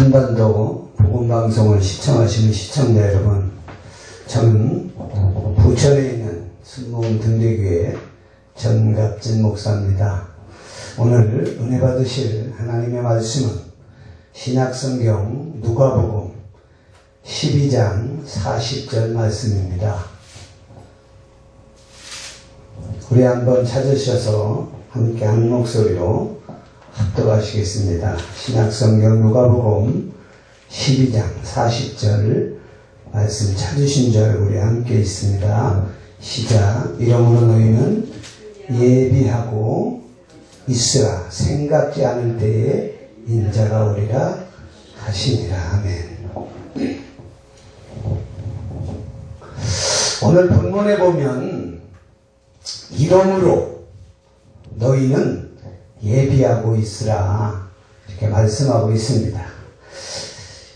한반도 복음방송을 시청하시는 시청자 여러분, 저는 부천에 있는 순복음 등대교회 전갑진 목사입니다. 오늘 은혜 받으실 하나님의 말씀은 신약성경 누가복음 12장 40절 말씀입니다. 우리 한번 찾으셔서 함께 한 목소리로 합독하시겠습니다. 신약성경 누가복음 12장 40절 말씀 찾으신 줄 우리 함께 있습니다. 시작. 이러므로 너희는 예비하고 있으라. 생각지 않을 때에 인자가 오리라 하시니라. 아멘. 오늘 본문에 보면 이러므로 너희는 예비하고 있으라 이렇게 말씀하고 있습니다.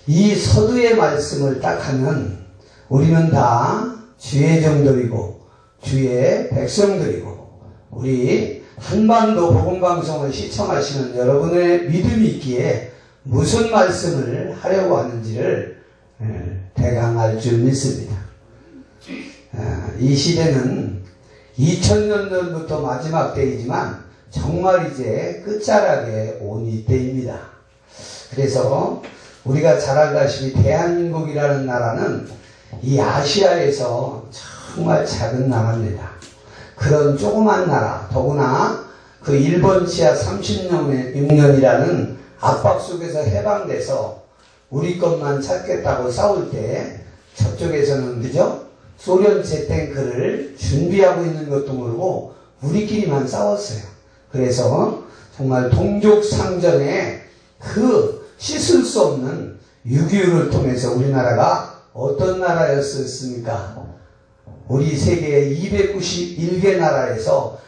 이 서두의 말씀을 딱 하면 우리는 다 주의 종들이고 주의 백성들이고 우리 한반도 복음방송을 시청하시는 여러분의 믿음이 있기에 무슨 말씀을 하려고 하는지를 대강 알 줄 믿습니다. 이 시대는 2000년 전부터 마지막 때이지만 정말 이제 끝자락에 온 이때입니다. 그래서 우리가 잘 알다시피 대한민국이라는 나라는 이 아시아에서 정말 작은 나라입니다. 그런 조그만 나라, 더구나 그 일본 치하 36년이라는 압박 속에서 해방돼서 우리 것만 찾겠다고 싸울 때 저쪽에서는 그죠? 소련 제탱크를 준비하고 있는 것도 모르고 우리끼리만 싸웠어요. 그래서 정말 동족상전에 그 씻을 수 없는 6.25를 통해서 우리나라가 어떤 나라였습니까? 우리 세계 291개 나라에서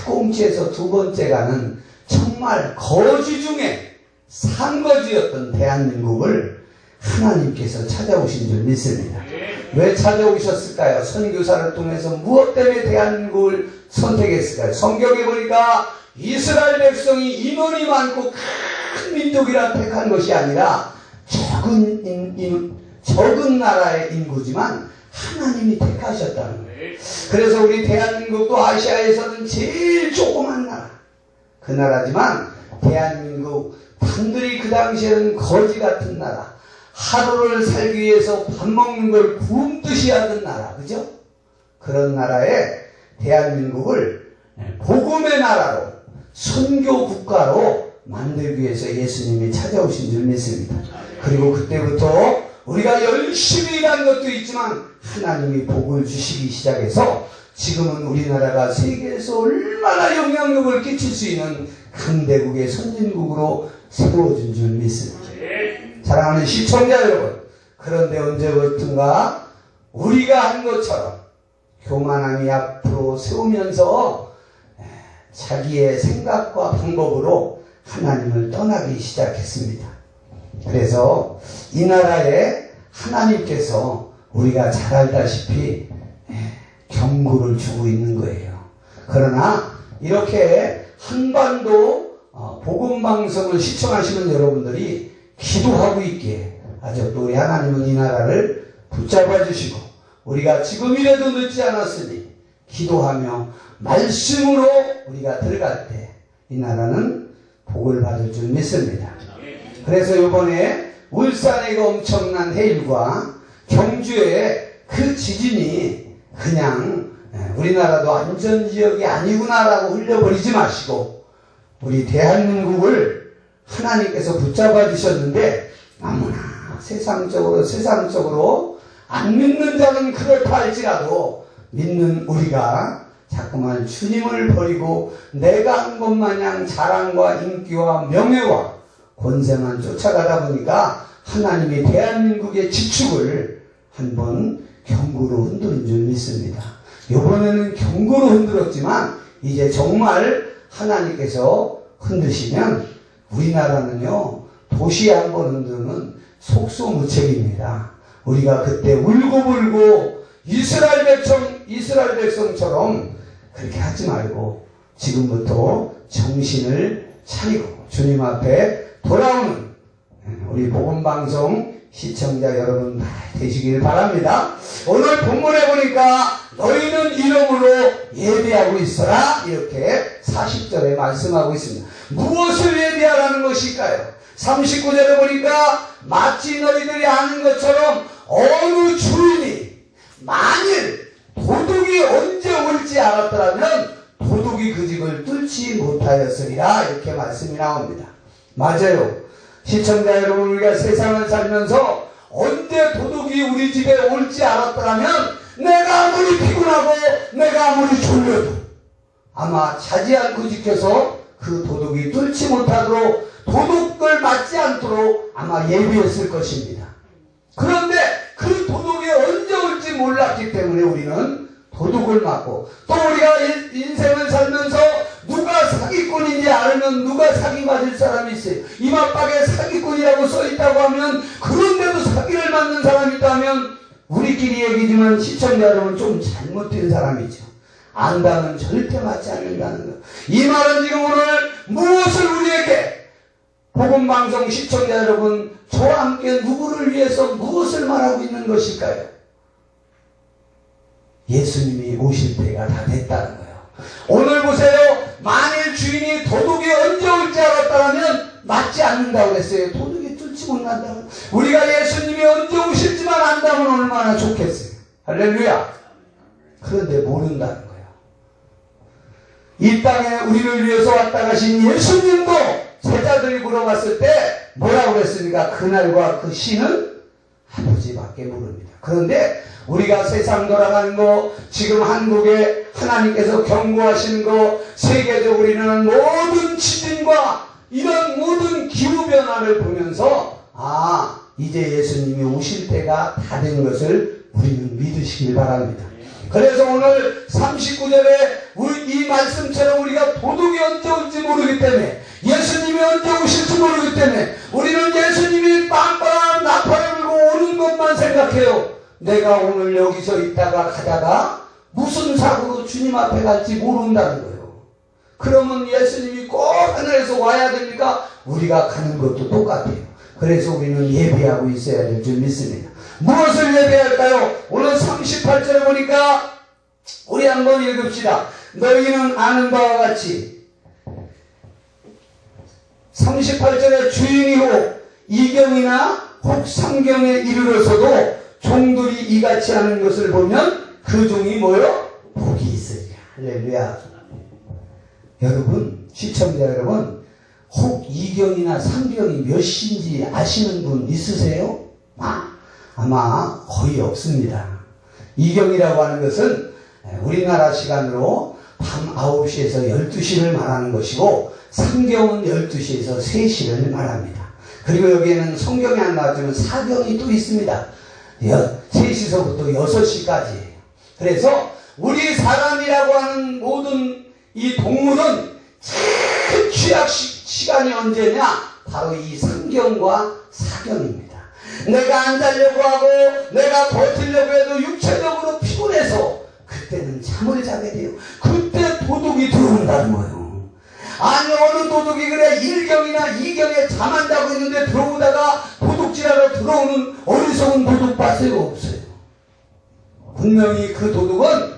꽁치에서 두 번째 가는 정말 거지 중에 산거지였던 대한민국을 하나님께서 찾아오신 줄 믿습니다. 왜 찾아오셨을까요? 선교사를 통해서 무엇 때문에 대한민국을 선택했을까요? 성경에 보니까 이스라엘 백성이 인원이 많고 큰 민족이라 택한 것이 아니라 적은 나라의 인구지만 하나님이 택하셨다는 거예요. 그래서 우리 대한민국도 아시아에서는 제일 조그만 나라. 그 나라지만 대한민국 단들이 그 당시에는 거지 같은 나라. 하루를 살기 위해서 밥 먹는 걸 굶듯이 하던 나라, 그죠? 그런 나라에 대한민국을 복음의 나라로, 선교 국가로 만들기 위해서 예수님이 찾아오신 줄 믿습니다. 그리고 그때부터 우리가 열심히 일한 것도 있지만 하나님이 복을 주시기 시작해서 지금은 우리나라가 세계에서 얼마나 영향력을 끼칠 수 있는 강대국의 선진국으로 세워진 줄 믿습니다. 사랑하는 시청자 여러분, 그런데 언제부턴가 우리가 한 것처럼 교만함이 앞으로 세우면서 자기의 생각과 방법으로 하나님을 떠나기 시작했습니다. 그래서 이 나라에 하나님께서 우리가 잘 알다시피 경고를 주고 있는 거예요. 그러나 이렇게 한반도 복음방송을 시청하시는 여러분들이 기도하고 있기에 아직도 우리 하나님은 이 나라를 붙잡아 주시고 우리가 지금이라도 늦지 않았으니 기도하며 말씀으로 우리가 들어갈 때 이 나라는 복을 받을 줄 믿습니다. 그래서 이번에 울산의 그 엄청난 해일과 경주의 그 지진이 그냥 우리나라도 안전지역이 아니구나라고 흘려버리지 마시고 우리 대한민국을 하나님께서 붙잡아 주셨는데 아무나 세상적으로 안 믿는 자는 그렇다 할지라도 믿는 우리가 자꾸만 주님을 버리고 내가 한 것 마냥 자랑과 인기와 명예와 권세만 쫓아가다 보니까 하나님이 대한민국의 지축을 한번 경고로 흔드는 줄 믿습니다. 이번에는 경고로 흔들었지만 이제 정말 하나님께서 흔드시면 우리나라는요 도시에 한번 흔들면 속수무책입니다. 우리가 그때 울고불고 이스라엘 백성처럼 그렇게 하지 말고 지금부터 정신을 차리고 주님 앞에 돌아오는 우리 복음방송 시청자 여러분 다 되시길 바랍니다. 오늘 본문에 보니까 너희는 이름으로 예배하고 있어라 이렇게 40절에 말씀하고 있습니다. 무엇을 예배하라는 것일까요? 39절에 보니까 마치 너희들이 아는 것처럼 어느 주인이 만일 도둑이 언제 올지 알았더라면 도둑이 그 집을 뚫지 못하였으리라 이렇게 말씀이 나옵니다. 맞아요. 시청자 여러분, 우리가 세상을 살면서 언제 도둑이 우리 집에 올지 알았더라면 내가 아무리 피곤하고 내가 아무리 졸려도 아마 자지 않고 지켜서 그 도둑이 뚫지 못하도록 도둑을 맞지 않도록 아마 예비했을 것입니다. 그런데 그 도둑이 언제 올지 몰랐기 때문에 우리는 도둑을 맞고, 또 우리가 인생을 살면서 누가 사기꾼인지 알면 누가 사기 맞을 사람이 있어요. 이마박에 사기꾼이라고 써있다고 하면, 그런데도 사기를 맞는 사람이 있다면 우리끼리 얘기지만 시청자 여러분 좀 잘못된 사람이죠. 안다면 절대 맞지 않는다는 것. 이 말은 지금 오늘 무엇을 우리에게, 복음방송 시청자 여러분, 저와 함께 누구를 위해서 무엇을 말하고 있는 것일까요? 예수님이 오실 때가 다 됐다는 거예요. 오늘 보세요. 만일 주인이 도둑이 언제 올지 알았다면 맞지 않는다고 그랬어요. 도둑이 뚫지 못한다면. 우리가 예수님이 언제 오실지만 안다면 얼마나 좋겠어요. 할렐루야. 그런데 모른다는 거예요. 이 땅에 우리를 위해서 왔다 가신 예수님도 제자들이 물어봤을 때 뭐라고 그랬습니까? 그날과 그 시는 아버지밖에 모릅니다. 그런데 우리가 세상 돌아가는 거, 지금 한국에 하나님께서 경고하시는 거, 세계적으로 일어나는 모든 지진과 이런 모든 기후변화를 보면서 이제 예수님이 오실 때가 다 된 것을 우리는 믿으시길 바랍니다. 그래서 오늘 39절에 이 말씀처럼 우리가 도둑이 언제 올지 모르기 때문에, 예수님이 언제 오실지 모르기 때문에 우리는 예수님이 빵빵한 나팔을 불고 오는 것만 생각해요. 내가 오늘 여기서 있다가 가다가 무슨 사고로 주님 앞에 갈지 모른다는 거예요. 그러면 예수님이 꼭 하늘에서 와야 됩니까? 우리가 가는 것도 똑같아요. 그래서 우리는 예배하고 있어야 될 줄 믿습니다. 무엇을 예배할까요? 오늘 38절에 보니까 우리 한번 읽읍시다. 너희는 아는 바와 같이 38절에 주인이고 이경이나 혹 삼경에 이르러서도 종들이 이같이 하는 것을 보면 그 종이 뭐요? 복이 있으리라. 할렐루야. 여러분, 시청자 여러분, 혹 이경이나 삼경이 몇인지 아시는 분 있으세요? 아마 거의 없습니다. 이경이라고 하는 것은 우리나라 시간으로 밤 9시에서 12시를 말하는 것이고, 삼경은 12시에서 3시를 말합니다. 그리고 여기에는 성경에 안 나왔지만 사경이 또 있습니다. 3시서부터 6시까지예요. 그래서 우리 사람이라고 하는 모든 이 동물은 제일 취약 시간이 언제냐? 바로 이 삼경과 사경입니다. 내가 안 자려고 하고 내가 버티려고 해도 육체적으로 피곤해서 그때는 잠을 자게 돼요. 그때 도둑이 들어온다는 거예요. 아니, 어느 도둑이 그래 1경이나 2경에 잠 안 자고 있는데 들어오다가 도둑질하러 들어오는 어리석은 도둑 봤어요? 없어요. 분명히 그 도둑은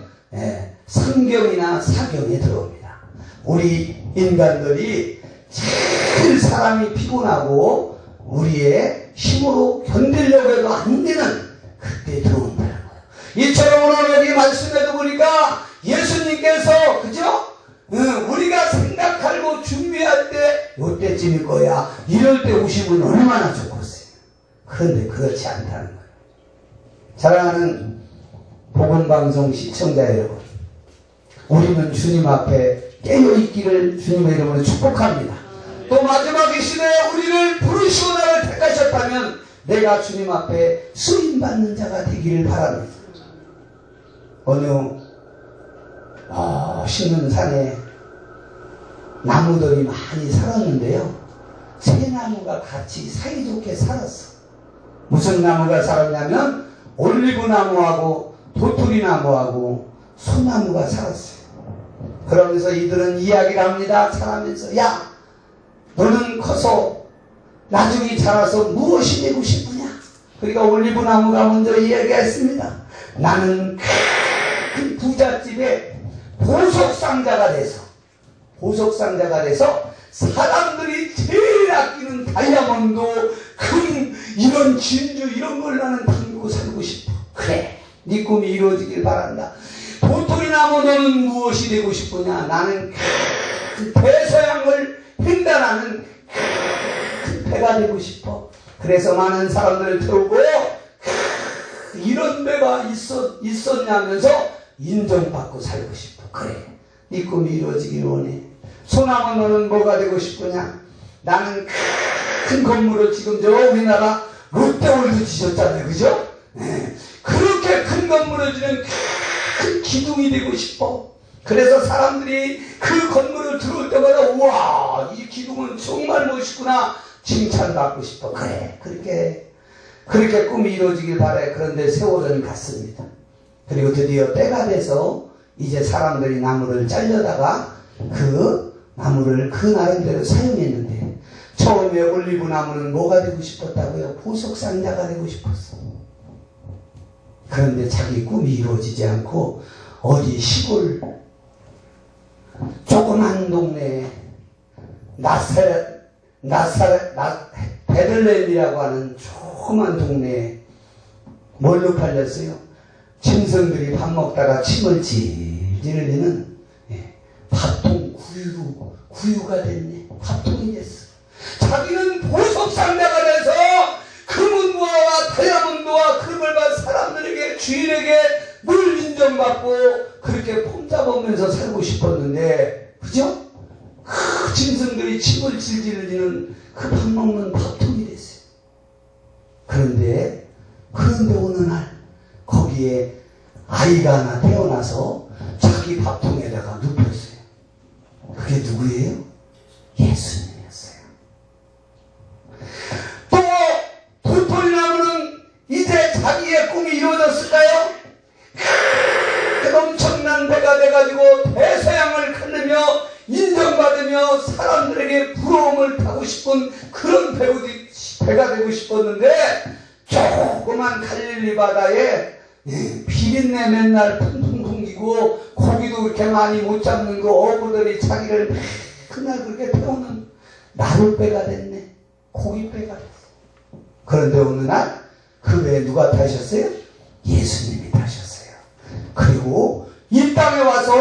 3경이나 4경에 들어옵니다. 우리 인간들이 제일 사람이 피곤하고 우리의 힘으로 견디려고 해도 안 되는 그때 들어온다는 거예요. 이처럼 오늘 여기 말씀에도 보니까 예수님께서, 그죠? 우리가 생각하고 준비할 때 요때쯤일 거야, 이럴 때 오시면 얼마나 좋겠어요. 그런데 그렇지 않다는 거예요. 사랑하는 복음방송 시청자 여러분, 우리는 주님 앞에 깨어있기를 주님의 이름으로 축복합니다. 또 마지막 이 시대에 우리를 부르시고 나를 택하셨다면 내가 주님 앞에 수임받는 자가 되기를 바랍니다. 어느 멋있는 산에 나무들이 많이 살았는데요, 세 나무가 같이 사이좋게 살았어. 무슨 나무가 살았냐면 올리브 나무하고 도토리 나무하고 소나무가 살았어요. 그러면서 이들은 이야기를 합니다. 살아면서, 야, 너는 커서 나중에 자라서 무엇이 되고 싶으냐? 그러니까 올리브나무가 먼저 이야기했습니다. 나는 큰 부잣집의 보석상자가 돼서 사람들이 제일 아끼는 다이아몬드, 금, 이런 진주 이런 걸 나는 담고 살고 싶어. 그래, 네 꿈이 이루어지길 바란다. 도토리나무 너는 무엇이 되고 싶으냐? 나는 큰 대서양을 횡단하는 큰 배가 되고 싶어. 그래서 많은 사람들을 태우고 이런 배가 있었냐면서 인정받고 살고 싶어. 그래, 네 꿈이 이루어지길 원해. 소나무 너는 뭐가 되고 싶으냐? 나는 큰 건물을 지금 저 우리나라 롯데월드 지셨잖아요, 그죠? 네. 그렇게 큰 건물을 지는 큰 기둥이 되고 싶어. 그래서 사람들이 그 건물을 들어올 때마다 우와, 이 기둥은 정말 멋있구나 칭찬받고 싶어. 그래, 그렇게 꿈이 이루어지길 바래. 그런데 세월은 갔습니다. 그리고 드디어 때가 돼서 이제 사람들이 나무를 잘려다가 그 나무를 그 나름대로 사용했는데, 처음에 올리브 나무는 뭐가 되고 싶었다고요? 보석상자가 되고 싶었어. 그런데 자기 꿈이 이루어지지 않고 어디 시골 조그만 동네에 베들레헴이라고 하는 조그만 동네에 뭘로 팔렸어요? 짐승들이 밥 먹다가 침을 질질 흘리는 밥통 구유가 됐네. 밥통이 됐어. 자기는 보석상자가 돼서 금은과 다이아몬드와 금을 받은 사람들에게, 주인에게 늘 인정받고 그렇게 폼잡으면서 살고 싶었는데, 그죠? 그 짐승들이 침을 질질 흘리는 그 밥 먹는 밥통이 됐어요. 그런데 어느 날 거기에 아이가 하나 태어나서 자기 밥통에다가 눕혔어요. 그게 누구예요? 예수님이었어요. 또 도토리나무는 이제 자기의 꿈이 이루어졌을까요? 엄청난 배가 돼가지고 대서양을 가르며 인정받으며 사람들에게 부러움을 타고 싶은 그런 배가 되고 싶었는데, 조그만 갈릴리 바다에 비린내 맨날 풍풍 풍기고 고기도 그렇게 많이 못 잡는 그 어부들이 자기를 그날 그렇게 태우는 나룻배가 됐네. 고깃배가 됐어. 그런데 어느 날 그 배에 누가 타셨어요? 예수님이 타셨어요. 그리고 이 땅에 와서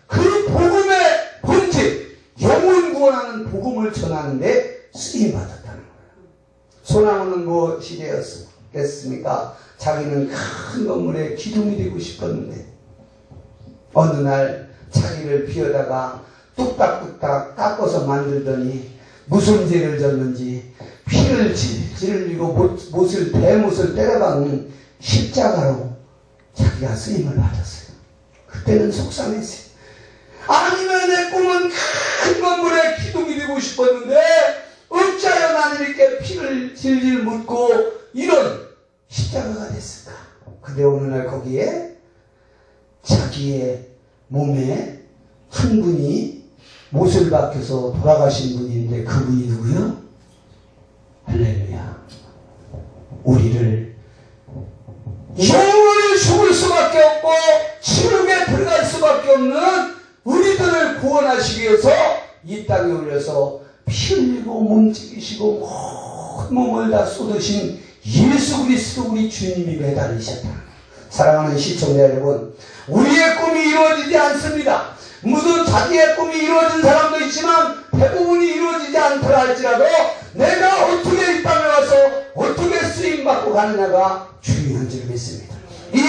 그 복음의 본질, 영혼 구원하는 복음을 전하는데 쓰임받았다는 거예요. 소나무는 무엇이 되었겠습니까? 자기는 큰 건물의 기둥이 되고 싶었는데, 어느 날 자기를 비워다가 뚝딱뚝딱 깎아서 만들더니 무슨 죄를 졌는지 피를 질질 흘리고 대못을 때려박는 십자가로 자기가 쓰임을 받았어요. 그때는 속상했어요. 아니면 내 꿈은 큰 건물의 기둥이 되고 싶었는데 어찌하여 나는 이렇게 피를 질질 묻고 이런 십자가가 됐을까? 근데 어느 날 거기에 자기의 몸에 한 분이 못을 박혀서 돌아가신 분인데, 그분이 누구요? 할렐루야. 우리를 영원히 죽을 수밖에 없고 지옥에 들어갈 수밖에 없는 우리들을 구원하시기 위해서 이 땅에 올려서 피 흘리고 몸찍이시고 온 몸을 다 쏟으신 예수 그리스도 우리 주님이 매달리셨다. 사랑하는 시청자 여러분, 우리의 꿈이 이루어지지 않습니다. 무슨 자기의 꿈이 이루어진 사람도 있지만 대부분이 이루어지지 않더라 할지라도 내가 어떻게 이 땅에 와서 어떻게 쓰임받고 가느냐가 중요한 줄 믿습니다. 이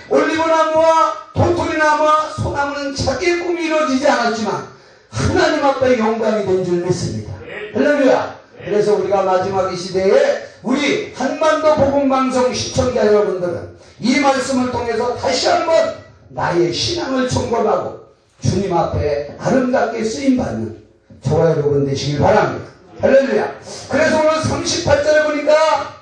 올리브나무와 도토리나무와 소나무는 자기의 꿈이 이루어지지 않았지만 하나님 앞에 영광이 된 줄 믿습니다. 할렐루야. 그래서 우리가 마지막 이 시대에 우리 한반도 복음방송 시청자 여러분들은 이 말씀을 통해서 다시 한번 나의 신앙을 점검하고 주님 앞에 아름답게 쓰임받는 저와 여러분 되시길 바랍니다. 할렐루야. 그래서 오늘 38절에 보니까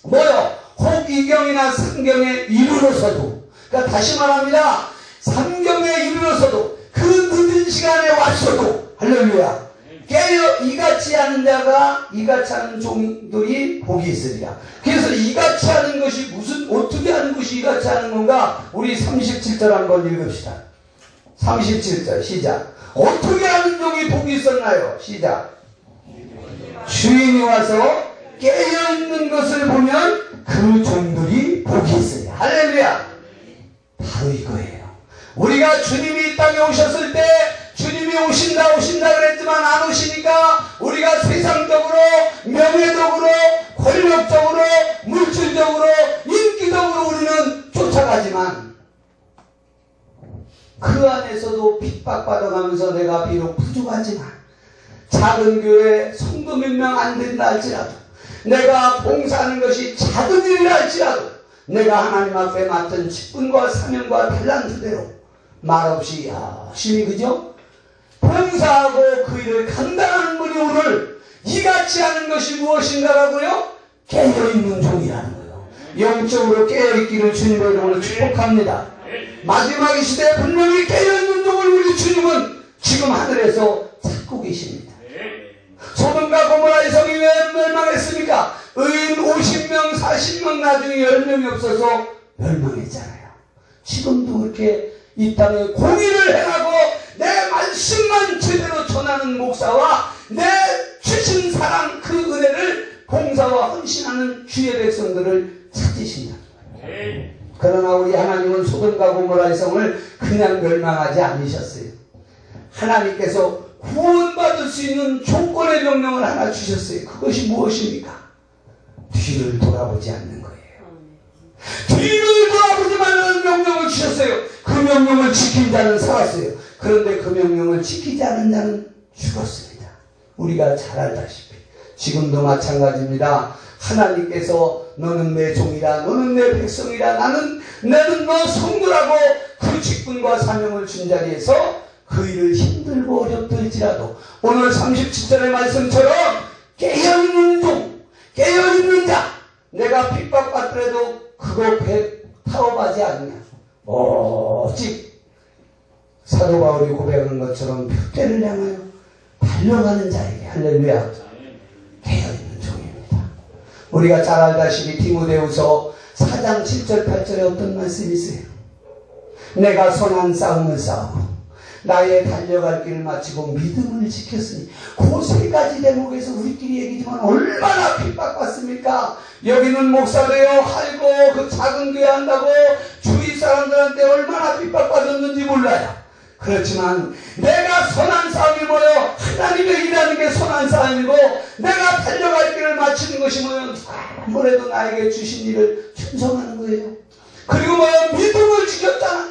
뭐요? 혹 이경이나 삼경에 이르러서도, 그러니까 다시 말합니다. 삼경에 이르러서도 그 늦은 시간에 왔어도, 할렐루야, 깨어 이같이 하는 자가 이같이 하는 종들이 복이 있으리라. 그래서 이같이 하는 것이 어떻게 하는 것이 이같이 하는 건가? 우리 37절 한번 읽읍시다. 37절 시작. 어떻게 하는 종이 복이 있었나요? 시작. 주인이 와서 깨어있는 것을 보면 그 종들이 복이 있으리라. 할렐루야. 바로 이거예요. 우리가 주님이 이 땅에 오셨을 때 주님이 오신다 그랬지만 안 오시니까 우리가 세상적으로, 명예적으로, 권력적으로, 물질적으로, 인기적으로 우리는 쫓아가지만 그 안에서도 핍박받아가면서 내가 비록 부족하지만 작은 교회 성도 몇 명 안 된다 할지라도 내가 봉사하는 것이 작은 일이라 할지라도 내가 하나님 앞에 맡은 직분과 사명과 탤런트대로 말없이 열심히 그죠? 봉사하고 그 일을 감당하는 분이 오늘 이같이 하는 것이 무엇인가라고요? 깨어있는 종이라는 거예요. 영적으로 깨어있기를 주님의 이름으로 축복합니다. 마지막 이 시대에 분명히 깨어있는 종을 우리 주님은 지금 하늘에서 찾고 계십니다. 소돔과 고모라의 성이 왜 멸망했습니까? 의인 50명 40명 나중에 10명이 없어서 멸망했잖아요. 지금도 그렇게 이 땅에 공의를 행하고 내 말씀만 제대로 전하는 목사와 내 주신 사랑 그 은혜를 봉사와 헌신하는 주의 백성들을 찾으신다. 그러나 우리 하나님은 소돔과 고모라의 성을 그냥 멸망하지 않으셨어요. 하나님께서 구원받을 수 있는 조건의 명령을 하나 주셨어요. 그것이 무엇입니까? 뒤를 돌아보지 않는 거예요. 뒤를 돌아보지 말라는 명령을 주셨어요. 그 명령을 지킨 자는 살았어요. 그런데 그 명령을 지키지 않은 자는 죽었습니다. 우리가 잘 알다시피 지금도 마찬가지입니다. 하나님께서 너는 내 종이라, 너는 내 백성이라, 나는 너 성도라고 그 직분과 사명을 준 자리에서 그 일을 힘들고 어렵들지라도 오늘 37절의 말씀처럼 깨어있는 종, 깨어있는 자, 내가 핍박받더라도 그거 배 타협하지 않냐. 오직 사도 바울이 고백하는 것처럼 표대를 향하여 달려가는 자에게 할렐루야. 깨어있는 종입니다. 우리가 잘 알다시피 디모데후서 4장 7절 8절에 어떤 말씀이 있어요? 내가 선한 싸움을 싸우고 나의 달려갈 길을 마치고 믿음을 지켰으니 그 세 가지 대목에서 우리끼리 얘기지만 얼마나 핍박받습니까? 여기는 목사래요 할고 그 작은 교회 한다고 주위 사람들한테 얼마나 핍박받았는지 몰라요. 그렇지만 내가 선한 싸움이 뭐요? 하나님의 일하는 게 선한 싸움이고 내가 달려갈 길을 마치는 것이 뭐요? 아무래도 나에게 주신 일을 충성하는 거예요. 그리고 뭐요? 믿음을 지켰잖아.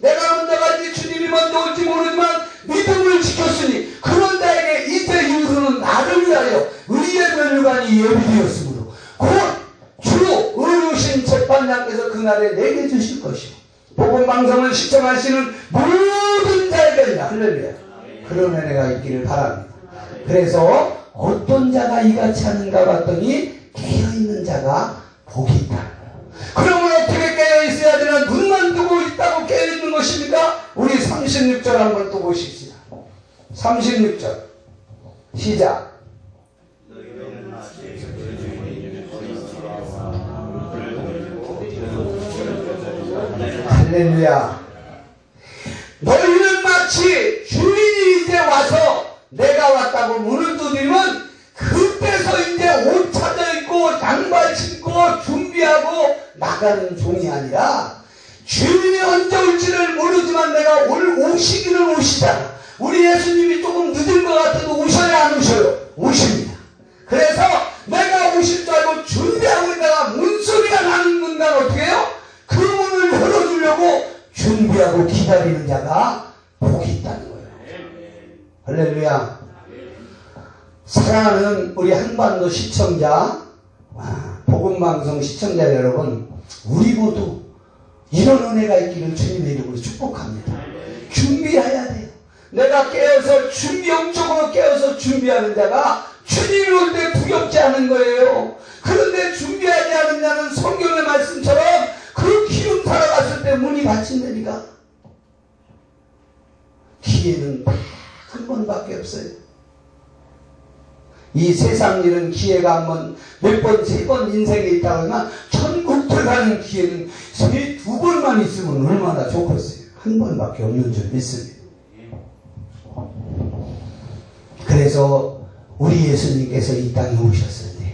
내가 먼저 갈지 주님이 먼저 올지 모르지만 믿음을 지켰으니 그런 자에게 이때 이후로는 나를 위하여 의의 면류관이 예비되었으므로 곧 주 의로우신 재판장께서 그날에 내게 주실 것이고 복음방송을 시청하시는 모든 자에게는 할렐루야 그런 은혜가 있기를 바랍니다. 그래서 어떤 자가 이같이 하는가 봤더니 깨어있는 자가 복이 있다. 그러면 어떻게 깨어있어야 되나? 눈만 뜨고 있다고 깨어있는 것입니까? 우리 36절 한번 또 보십시다. 36절 시작. 할렐루야. 너희는 마치 주인이 이제 와서 내가 왔다고 문을 두드리면 그때서 이제 옷 차려입고 양발 신고 준비하고 나가는 종이 아니라 주인이 언제 올지를 모르지만 내가 오시기는 오시잖아. 우리 예수님이 조금 늦은 것 같아도 오셔야 안 오셔요? 오십니다. 그래서 내가 오실 줄 알고 준비하고 있다가 문소리가 나는 순간 어떻게 해요? 그 문을 열어주려고 준비하고 기다리는 자가 복이 있다는 거예요. 할렐루야. 사랑하는 우리 한반도 시청자, 복음방송 시청자 여러분, 우리 모두 이런 은혜가 있기를 주님의 이름으로 축복합니다. 준비해야 돼요. 내가 깨어서 영적으로 깨어서 준비하는 자가 주님이 올 때 두렵지 않은 거예요. 그런데 준비하지 않은 자는 성경의 말씀처럼 그 기름 살아갔을 때 문이 닫힌다니까. 기회는 딱 한 번밖에 없어요. 이 세상 일은 기회가 한 번, 몇 번, 세 번 인생에 있다고 하면 천국 들어가는 기회는 두 번만 있으면 얼마나 좋겠어요. 한 번밖에 없는 줄 믿습니다. 그래서 우리 예수님께서 이 땅에 오셨을 때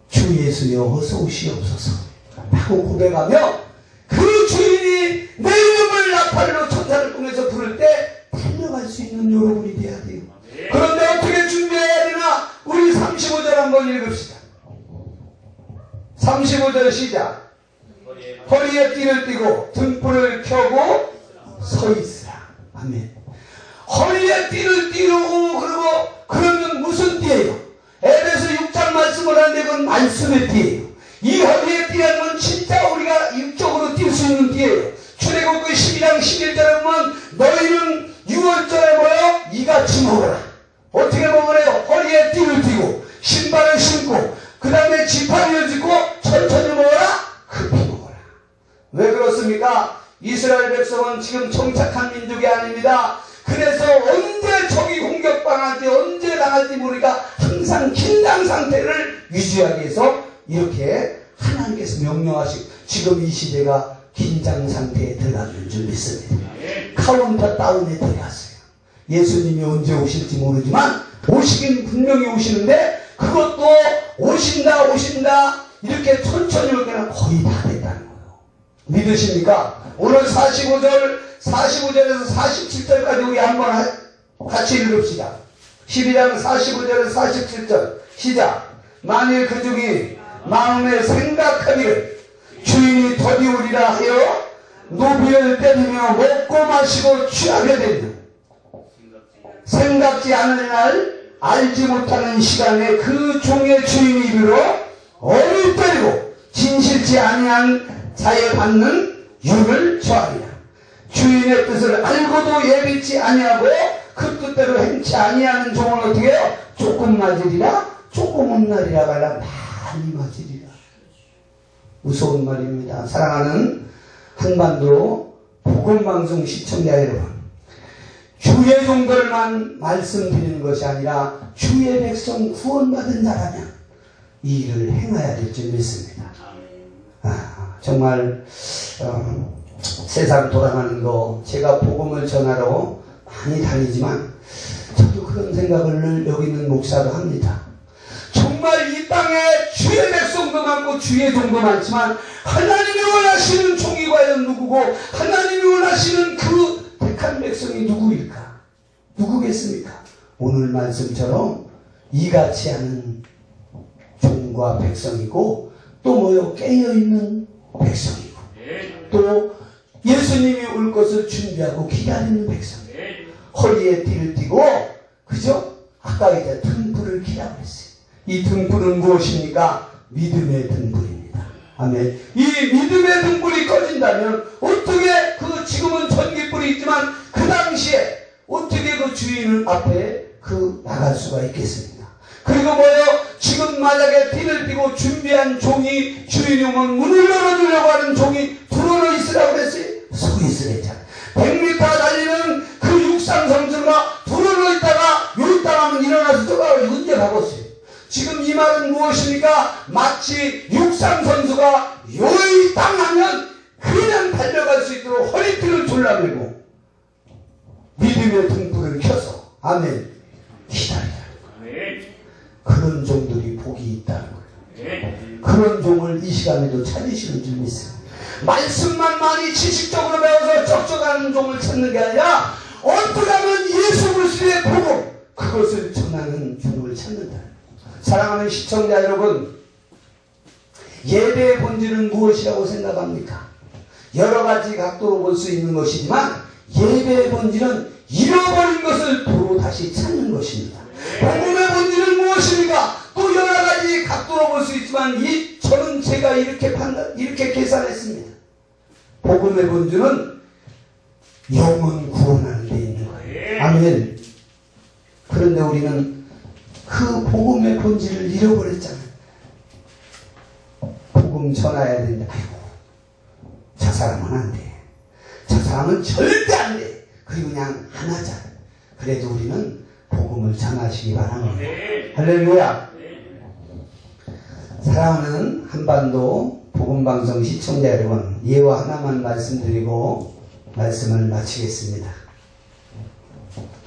주 예수여 어서 오시옵소서 하고 고백하며 그 주인이 내 이름을 나팔로 천사를 통해서 부를 때 달려갈 수 있는 여러분이 돼야 돼요. 그런데 어떻게 준비해야 되나? 우리 35절 한번 읽읍시다. 35절 시작. 허리에 띠를 띠고 등불을 켜고 서 있으라. 아멘. 허리에 띠를 띠고 그리고 그러면 무슨 띠예요? 에베소 6장 말씀을 하는데 그건 말씀의 띠예요. 이 허리에 띠라는 건 진짜 우리가 육적으로 뛸 수 있는 띠예요. 출애굽기 12장 11절에 보면 너희는 6월절에 모여 이같이 먹어라. 어떻게 먹으래요? 허리에 띠를 띠고 신발을 신고 그 다음에 지팡이를 짚고 천천히 먹어라. 급히 먹어라. 왜 그렇습니까? 이스라엘 백성은 지금 정착한 민족이 아닙니다. 그래서 언제 적이 공격당할지 언제 당할지 모르니까 항상 긴장 상태를 유지하기 위해서 이렇게 하나님께서 명령하시고 지금 이 시대가 긴장 상태에 들어가는 줄 믿습니다. 카운터 다운에 들어갔어요. 예수님이 언제 오실지 모르지만 오시긴 분명히 오시는데 그것도 오신다 이렇게 천천히 올 때는 거의 다 됐다는 거예요. 믿으십니까? 오늘 45절에서 47절까지 우리 한번 같이 읽읍시다. 12장 45절에서 47절 시작. 만일 그 중에 마음에 생각하기를 주인이 더디우리라 하여 노비를 때리며 먹고 마시고 취하게 되면 생각지 않을 날 알지 못하는 시간에 그 종의 주인이 이르러 어를 때리고 진실치 아니한 자에 받는 유를 처하리라. 주인의 뜻을 알고도 예비치 아니하고 그 뜻대로 행치 아니하는 종은 어떻게 해요? 조금 맞으리라 조금 혼나리라 말라 많이 맞으리라. 무서운 말입니다. 사랑하는 한반도 복음방송 시청자 여러분, 주의 종들만 말씀드리는 것이 아니라 주의 백성 구원받은 자라면 이 일을 행해야 될 줄 믿습니다. 정말 세상 돌아가는 거 제가 복음을 전하러 많이 다니지만 저도 그런 생각을 늘 여기 있는 목사도 합니다. 정말 이 땅에 주의 백성도 많고 주의 종도 많지만 하나님이 원하시는 종이 과연 누구고 하나님이 원하시는 그 택한 백성이 누구일까? 누구겠습니까? 오늘 말씀처럼 이같이 하는 종과 백성이고 또 뭐요? 깨어있는 백성이고 또 예수님이 올 것을 준비하고 기다리는 백성. 허리에 띠를 띠고 그죠? 아까 이제 등불을 켜라고 했어요. 이 등불은 무엇입니까? 믿음의 등불입니다. 아멘. 이 믿음의 등불이 꺼진다면 어떻게 그 지금은 전기불이 있지만 그 당시에 어떻게 그 주인 앞에 나갈 수가 있겠습니까? 그리고 뭐요? 지금 만약에 띠를 띠고 준비한 종이 주인이 오면 문을 열어주려고 하는 종이 들어서 있으라고 그랬어요? 서 있으랬잖아요. 100m 달리는 그 육상 선수가 들어서 있다가 여기 땅하면 일어나서 들어가고 언제 가봤어요? 지금 이 말은 무엇입니까? 마치 육상 선수가 여기 땅하면 그냥 달려갈 수 있도록 허리띠를 졸라매고 믿음의 등불을 켜서 아멘 기다리라. 그런 종들이 복이 있다는 거예요. 그런 종을 이 시간에도 찾으시는 줄 믿습니다. 말씀만 많이 지식적으로 배워서 쩍쩍하는 종을 찾는 게 아니라 어떻게 하면 예수 그리스도의 복음 그것을 전하는 종을 찾는다. 사랑하는 시청자 여러분, 예배의 본질은 무엇이라고 생각합니까? 여러 가지 각도로 볼 수 있는 것이지만 예배의 본질은 잃어버린 것을 도로 다시 찾는 것입니다. 복음의 본질은 무엇입니까? 또 여러 가지 각도로 볼 수 있지만 저는 제가 이렇게 계산했습니다. 복음의 본질은 영혼 구원하는 데 있는 거예요. 아멘. 그런데 우리는 그 복음의 본질을 잃어버렸잖아요. 복음 전해야 된다. 아이고, 저 사람은 안 돼. 저 사람은 절대 안 돼. 그리고 그냥 안 하자. 그래도 우리는 복음 복음을 전하시기 바랍니다. 할렐루야. 사랑하는 한반도 복음방송 시청자 여러분, 예화 하나만 말씀드리고 말씀을 마치겠습니다.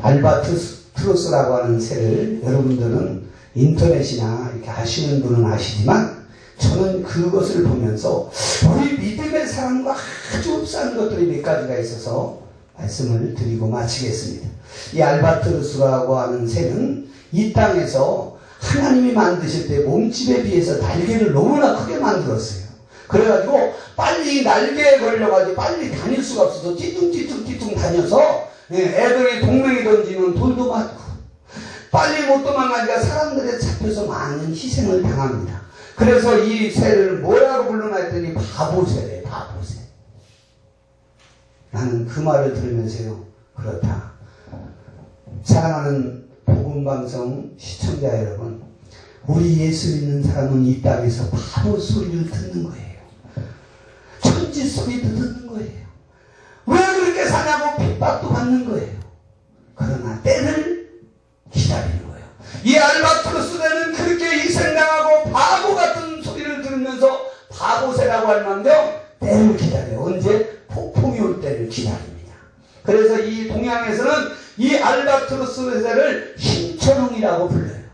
알바트로스라고 하는 새를 여러분들은 인터넷이나 이렇게 아시는 분은 아시지만, 저는 그것을 보면서 우리 믿음의 사람과 아주 흡사한 것들이 몇 가지가 있어서 말씀을 드리고 마치겠습니다. 이 알바트로스라고 하는 새는 이 땅에서 하나님이 만드실 때 몸집에 비해서 날개를 너무나 크게 만들었어요. 그래가지고 빨리 날개에 걸려가지고 빨리 다닐 수가 없어서 찌뚱 다녀서 애들이 동맹이 던지면 돌도 맞고 빨리 못 도망가니까 사람들에 잡혀서 많은 희생을 당합니다. 그래서 이 새를 뭐라고 불러나 했더니 바보새래, 바보새. 나는 그 말을 들으면서요, 그렇다. 사랑하는 복음방송 시청자 여러분, 우리 예수 믿는 사람은 이 땅에서 바보 소리를 듣는 거예요. 천지 소리도 듣는 거예요. 왜 그렇게 사냐고 핍박도 받는 거예요. 그러나 때를 기다리는 거예요. 이 알바트로스는 그렇게 희생당하고 바보 같은 소리를 들으면서 바보새라고 할 만큼 때를 기다려요. 언제? 폭풍이 올 때를 기다립니다. 그래서 이 동양에서는 이 알바트로스 새를 신천웅이라고 불러요.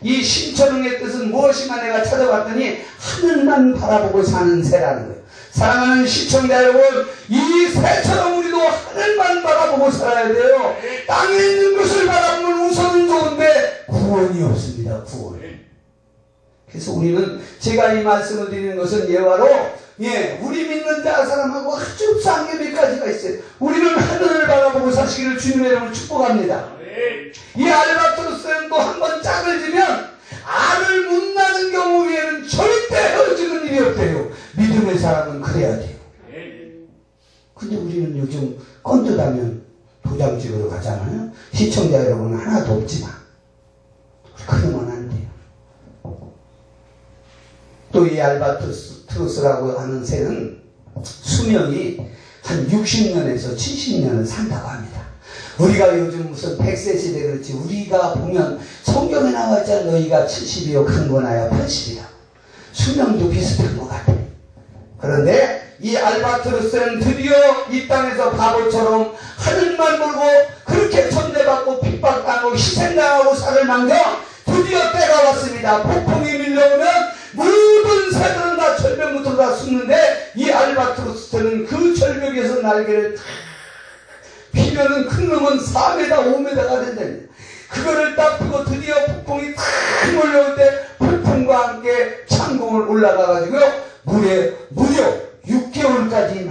이 신천웅의 뜻은 무엇인가 내가 찾아봤더니 하늘만 바라보고 사는 새라는 거예요. 사랑하는 시청자 여러분, 이 새처럼 우리도 하늘만 바라보고 살아야 돼요. 땅에 있는 것을 바라보면 우선은 좋은데 구원이 없습니다. 구원. 그래서 우리는, 제가 이 말씀을 드리는 것은 예화로, 우리 믿는 자 사람하고 아주 흡사한 게 몇 가지가 있어요. 우리는 하늘을 바라보고 사시기를 주님의 이름으로 축복합니다. 이 알바트로스는 또 한 번 짝을 지면 알을 못 낳는 경우 외에는 절대 헤어지는 일이 없대요. 믿음의 사람은 그래야 돼요. 근데 우리는 요즘 건드다면 도장 찍으러 가잖아요. 시청자 여러분은 하나도 없지만 그러면 안 돼요. 또 이 알바트로스라고 하는 새는 수명이 한 60년에서 70년을 산다고 합니다. 우리가 요즘 무슨 100세 시대 그렇지, 우리가 보면 성경에 나와 있잖아. 너희가 70이요 강건하여 80이라고. 수명도 비슷한 것 같아. 그런데 이 알바트로스는 드디어 이 땅에서 바보처럼 하늘만 보고 그렇게 천대받고 핍박당하고 희생당하고 살을 남겨 드디어 때가 왔습니다. 폭풍이 밀려오면 모든 새들은 다 절벽부터 다 숨는데 이 알바트로스는 그 절벽에서 날개를 탁 피면은 큰 놈은 4m, 5m가 된답니다. 그거를 딱 펴고 드디어 폭풍이 탁 몰려올 때 폭풍과 함께 창공을 올라가가지고 물에 무려 6개월까지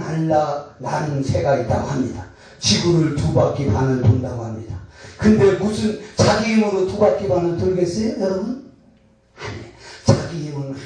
나는 새가 있다고 합니다. 지구를 2바퀴 반을 돈다고 합니다. 근데 무슨 자기 힘으로 2바퀴 반을 돌겠어요, 여러분? 아니, 자기 힘은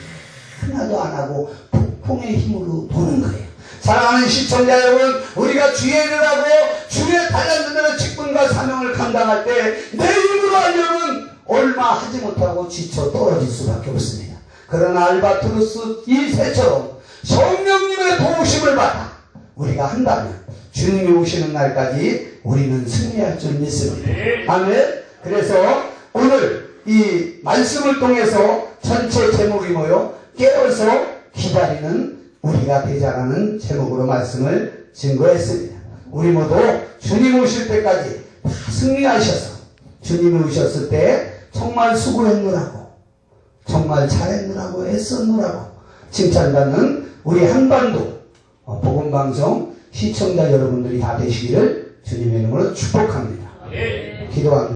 하나도 안 하고 폭풍의 힘으로 도는 거예요. 사랑하는 시청자 여러분, 우리가 주의 일을 하고 주의 달란트대로 직분과 사명을 감당할 때 내 힘으로 하려면 얼마 하지 못하고 지쳐 떨어질 수밖에 없습니다. 그러나 알바트로스 이 새처럼 성령님의 도우심을 받아 우리가 한다면 주님이 오시는 날까지 우리는 승리할 줄 믿습니다. 아멘. 그래서 오늘 이 말씀을 통해서 전체 제목이 뭐요? 깨어서 기다리는 우리가 되자라는 제목으로 말씀을 증거했습니다. 우리 모두 주님 오실 때까지 다 승리하셔서 주님이 오셨을 때 정말 수고했노라고, 정말 잘했노라고, 애썼노라고 칭찬받는 우리 한반도 복음방송 시청자 여러분들이 다 되시기를 주님의 이름으로 축복합니다. 기도합니다.